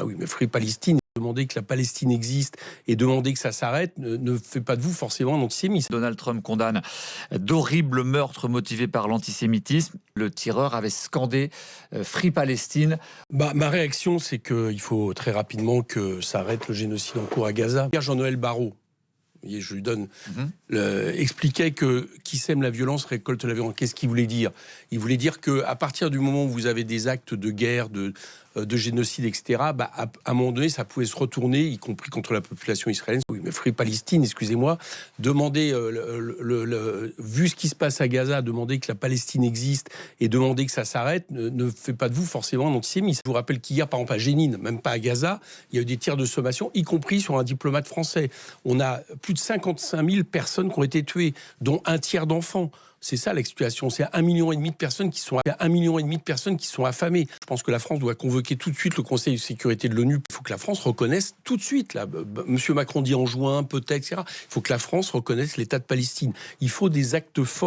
Ah oui, mais Free Palestine, demander que la Palestine existe et demander que ça s'arrête ne fait pas de vous forcément un antisémite. Donald Trump condamne d'horribles meurtres motivés par l'antisémitisme. Le tireur avait scandé Free Palestine. Ma réaction, c'est qu'il faut très rapidement que s'arrête le génocide en cours à Gaza. Jean-Noël Barrot, je lui donne, expliquait que qui sème la violence récolte la violence. Qu'est-ce qu'il voulait dire? Il voulait dire qu'à partir du moment où vous avez des actes de guerre, de génocide, etc., à un moment donné, ça pouvait se retourner, y compris contre la population israélienne. Oui, mais Free Palestine, excusez-moi, demander, vu ce qui se passe à Gaza, demander que la Palestine existe et demander que ça s'arrête ne fait pas de vous forcément un antisémite. Je vous rappelle qu'hier, par exemple, à Jénine, même pas à Gaza, il y a eu des tirs de sommation, y compris sur un diplomate français. On a plus de 55 000 personnes qui ont été tuées, dont un tiers d'enfants. C'est ça la situation. C'est 1,5 million de personnes qui sont affamées. Je pense que la France doit convoquer tout de suite le Conseil de sécurité de l'ONU. Il faut que la France reconnaisse tout de suite. Là, Monsieur Macron dit en juin, peut-être, etc. Il faut que la France reconnaisse l'État de Palestine. Il faut des actes forts.